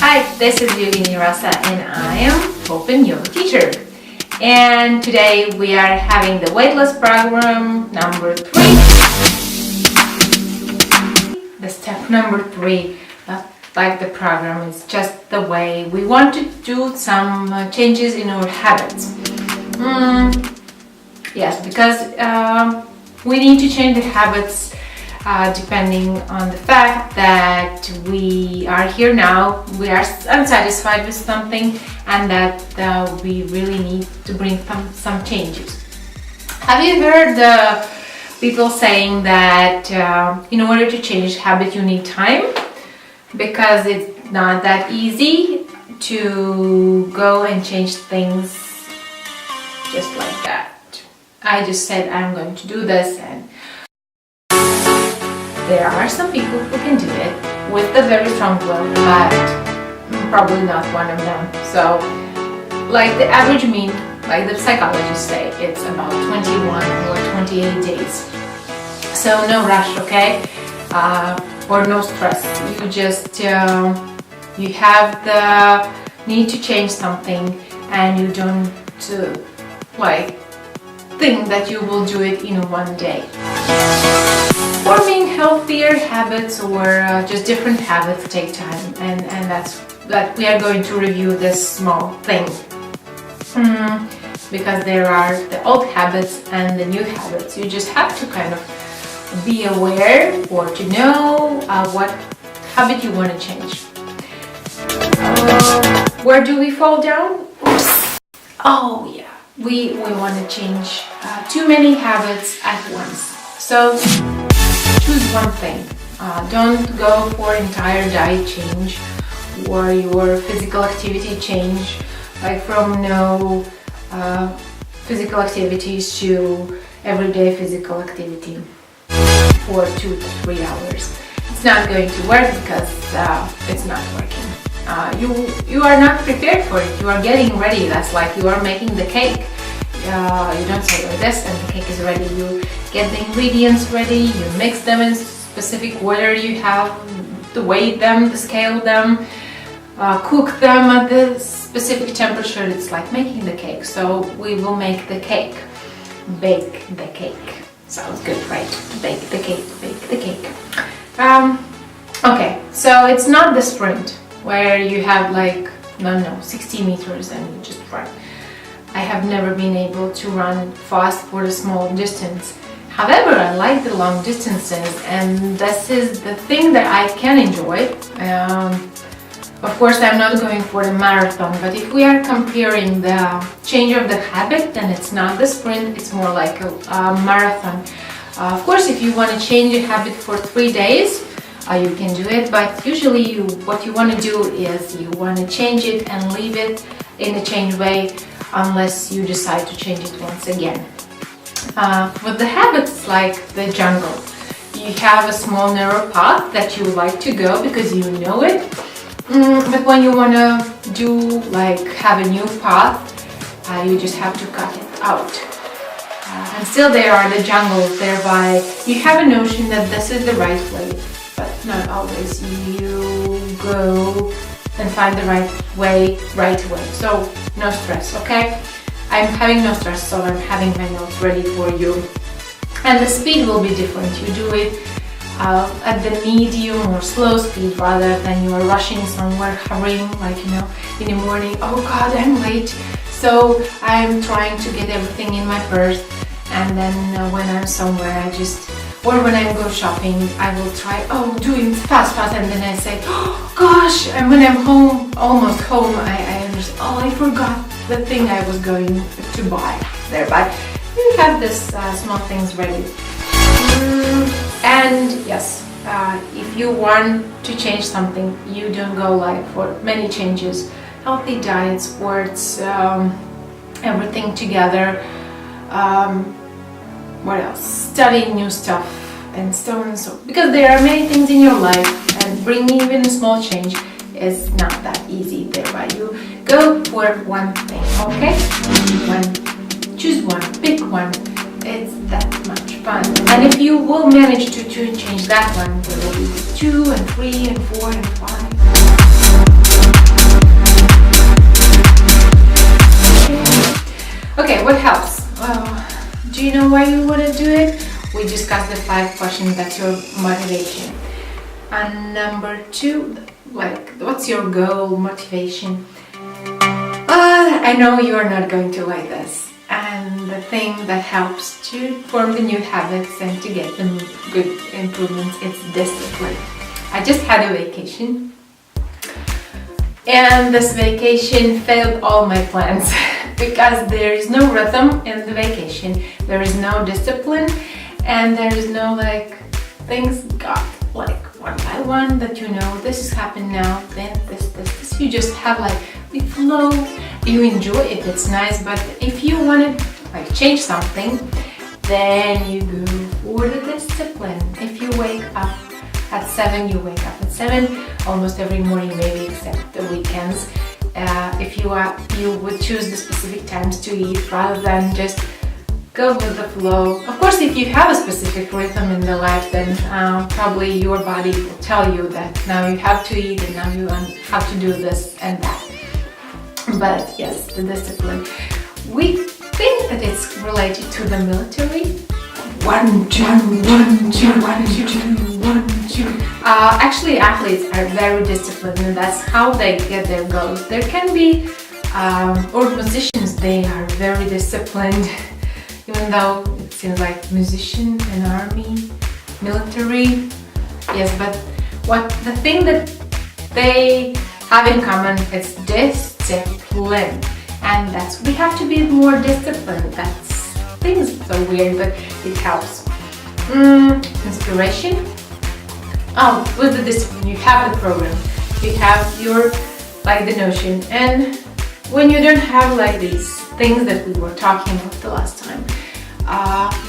Hi, this is Yogini Rasa and I am Open Yoga Teacher. And today we are having the weight loss program number 3. The step number 3, like the program, is just the way we want to do some changes in our habits. Yes, because we need to change the habits depending on the fact that we are here now, we are unsatisfied with something, and that we really need to bring some changes. Have you heard people saying that in order to change habit you need time? Because it's not that easy to go and change things just like that. I just said I'm going to do this, and there are some people who can do it with a very strong will, but probably not one of them. So, like the average mean, like the psychologists say, it's about 21 or 28 days. So no rush, okay? Or no stress. You just, you have the need to change something, and you don't think that you will do it in one day. Forming healthier habits or just different habits take time, and that's that we are going to review this small thing. Because there are the old habits and the new habits. You just have to kind of be aware or to know what habit you want to change. Where do we fall down? Oops. Oh yeah, we want to change too many habits at once. So choose one thing. Don't go for entire diet change or your physical activity change, like from no physical activities to everyday physical activity for 2 to 3 hours. It's not going to work because it's not working. You are not prepared for it. You are getting ready. That's like you are making the cake. You don't say like this and the cake is ready. You get the ingredients ready, you mix them in specific order, you have to weigh them, to scale them, cook them at the specific temperature. It's like making the cake. So we will make the cake. Bake the cake. Sounds good, right? Bake the cake, bake the cake. Okay, so it's not the sprint where you have 60 meters and you just run. I have never been able to run fast for a small distance. However, I like the long distances, and this is the thing that I can enjoy. Of course, I'm not going for the marathon, but if we are comparing the change of the habit, then it's not the sprint, it's more like a marathon. Of course, if you want to change a habit for 3 days, you can do it, but usually what you want to do is you want to change it and leave it in a change way unless you decide to change it once again. With the habits like the jungle, you have a small narrow path that you like to go because you know it, but when you want to do have a new path, you just have to cut it out. And still there are the jungles, thereby you have a notion that this is the right way, but not always. You go and find the right way right away. So no stress, okay? I'm having no stress, so I'm having my notes ready for you. And the speed will be different. You do it at the medium or slow speed rather than you are rushing somewhere, hurrying, in the morning. Oh God, I'm late. So I'm trying to get everything in my purse, and then when I'm somewhere, or when I go shopping, I will try, doing fast, and then I say, oh gosh, and when I'm home, almost home, I understand, I forgot the thing I was going to buy there, but you have this small things ready. And yes, if you want to change something, you don't go for many changes. Healthy diet, sports, everything together. What else? Studying new stuff and so on and so on. Because there are many things in your life, and bringing even a small change is not that easy. Thereby you go for one thing, okay? Choose one, pick one. It's that much fun. And if you will manage to change that one, there will be 2 and 3 and 4 and 5. what helps? Well, do you know why you want to do it? We discussed the 5 questions. That's your motivation. And number 2, like, what's your goal, motivation? I know you are not going to like this. And the thing that helps to form the new habits and to get the good improvements is discipline. I just had a vacation, and this vacation failed all my plans because there is no rhythm in the vacation, there is no discipline, and there is no like things got like one by one that you know this is happening now, then this. You just have like the flow. You enjoy it, it's nice, but if you want to like change something, then you go for the discipline. If you wake up at 7, you wake up at 7 almost every morning, maybe except the weekends. If you would choose the specific times to eat rather than just go with the flow. Of course, if you have a specific rhythm in the life, then probably your body will tell you that now you have to eat and now you have to do this and that. But yes, the discipline. We think that it's related to the military. 1, 2, 1, 2, 1, 2, 1, 2. Actually, athletes are very disciplined, and that's how they get their goals. There can be, or musicians, they are very disciplined, even though it seems like musician and army, military. Yes, but the thing that they have in common is discipline, and we have to be more disciplined. Things so weird, but it helps. Inspiration. With the discipline, you have the program, you have your the notion, and when you don't have like these things that we were talking about the last time,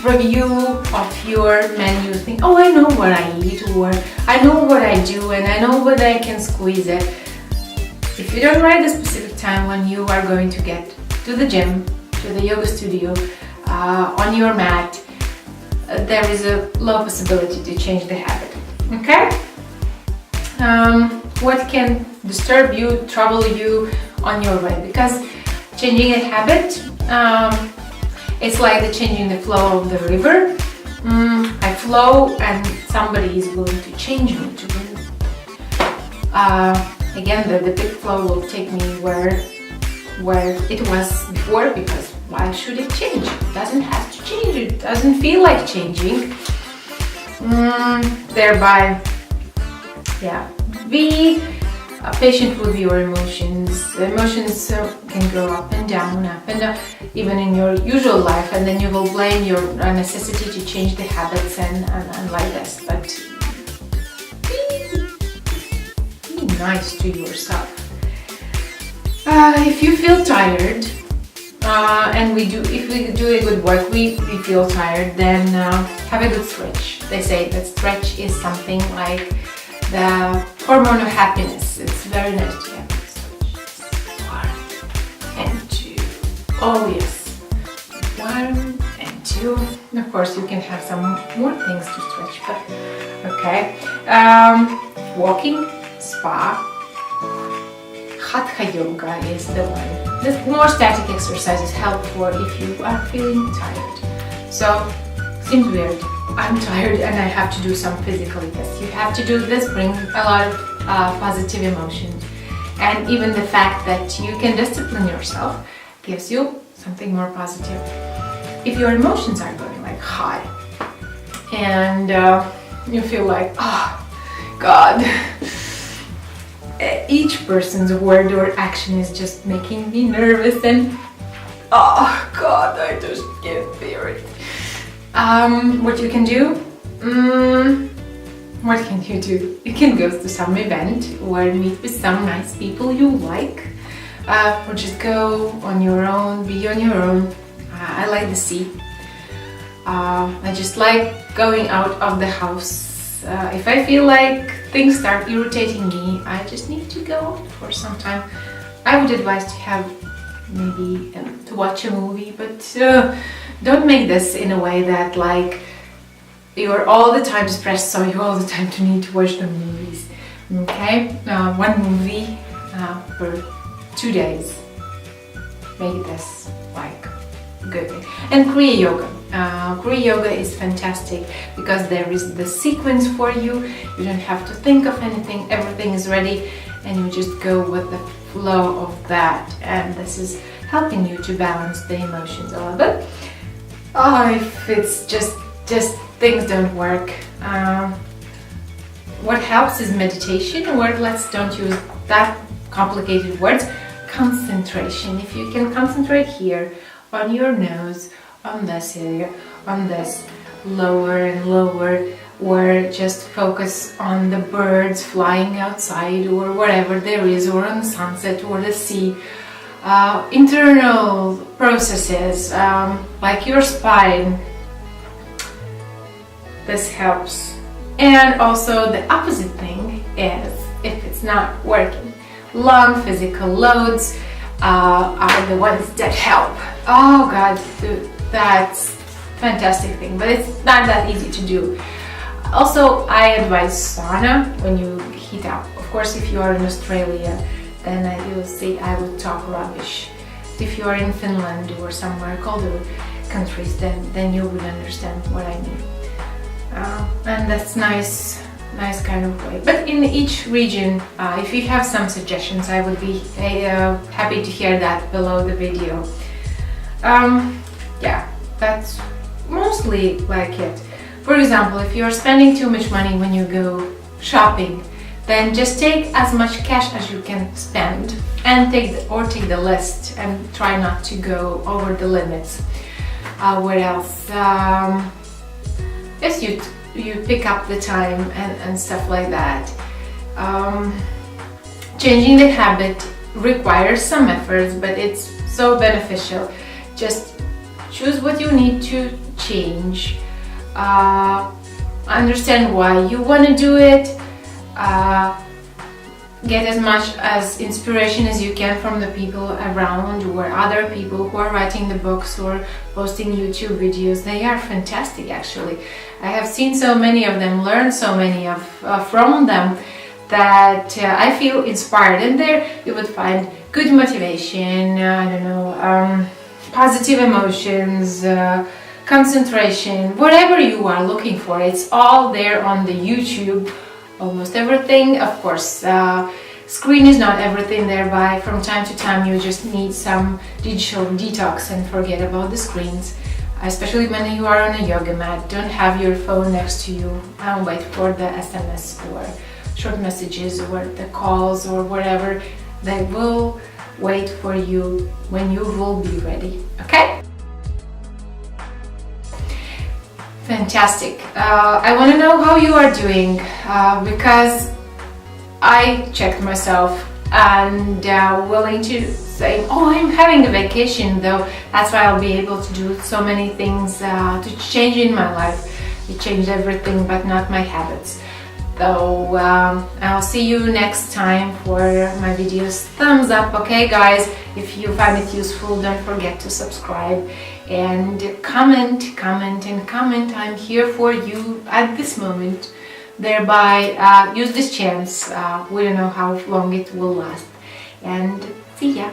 review of your menu, think, oh, I know what I eat, or I know what I do, and I know what I can squeeze it. If you don't write the specific time when you are going to get to the gym, to the yoga studio, on your mat, there is a low possibility to change the habit. Okay? What can disturb you, trouble you on your way? Because changing a habit, it's like changing the flow of the river. I flow and somebody is going to change me to win. Again, the big flow will take me where it was before, because why should it change? It doesn't have to change. It doesn't feel like changing. Thereby, yeah, be patient with your emotions. The emotions can go up and down, even in your usual life, and then you will blame your necessity to change the habits and like this. But be nice to yourself. If you feel tired, and if we do a good work, we feel tired, then have a good stretch. They say that stretch is something like the hormone of happiness. It's very nice to have a stretch. 1 and 2. Oh yes. 1 and 2. And of course, you can have some more things to stretch, but okay. Walking, spa. Hatha yoga is the one. The more static exercises help for if you are feeling tired. So, seems weird. I'm tired and I have to do some physically. Yes, you have to do this, brings a lot of positive emotions. And even the fact that you can discipline yourself gives you something more positive. If your emotions are going like high and you feel like, oh God, each person's word or action is just making me nervous and oh God, I just can't bear it. What you can do? What can you do? You can go to some event or meet with some nice people you like, or just go on your own, be on your own. I like the sea. I just like going out of the house. If I feel like things start irritating me, I just need to go out for some time. I would advise to have maybe to watch a movie, but don't make this in a way that like you're all the time stressed, so you all the time to need to watch the movies. Okay, one movie per 2 days. Make this like good thing. And Kriya Yoga. Kriya Yoga is fantastic because there is the sequence for you. You don't have to think of anything. Everything is ready and you just go with the flow of that. And this is helping you to balance the emotions a little bit. Oh, if it's just things don't work. What helps is meditation, or let's don't use that complicated words. Concentration. If you can concentrate here on your nose, on this area, on this, lower and lower, or just focus on the birds flying outside or whatever there is, or on the sunset or the sea. Internal processes like your spine, this helps. And also the opposite thing is, if it's not working, long physical loads are the ones that help. Oh God, that's fantastic thing, but it's not that easy to do. Also, I advise sauna when you heat up. Of course, if you are in Australia, then you'll see I would talk rubbish. If you are in Finland or somewhere colder countries, then you would understand what I mean. And that's nice kind of way. But in each region, if you have some suggestions, I would be happy to hear that below the video. Yeah, that's mostly like it. For example, if you're spending too much money when you go shopping, then just take as much cash as you can spend and take the list and try not to go over the limits. What else? Yes, you pick up the time and stuff like that. Changing the habit requires some efforts, but it's so beneficial. Just choose what you need to change. Understand why you want to do it. Get as much as inspiration as you can from the people around or other people who are writing the books or posting YouTube videos. They are fantastic, actually. I have seen so many of them, learned so many from them, that I feel inspired. And there you would find good motivation, positive emotions, concentration, whatever you are looking for. It's all there on the YouTube. Almost everything. Of course, screen is not everything, thereby from time to time you just need some digital detox and forget about the screens, especially when you are on a yoga mat. Don't have your phone next to you and wait for the SMS or short messages or the calls or whatever. They will wait for you when you will be ready. Okay? Fantastic. I want to know how you are doing because I checked myself and willing to say, oh, I'm having a vacation though. That's why I'll be able to do so many things to change in my life. It changed everything but not my habits. So I'll see you next time for my videos. Thumbs up, okay guys? If you find it useful, don't forget to subscribe and comment. I'm here for you at this moment. Thereby, use this chance. We don't know how long it will last. And see ya.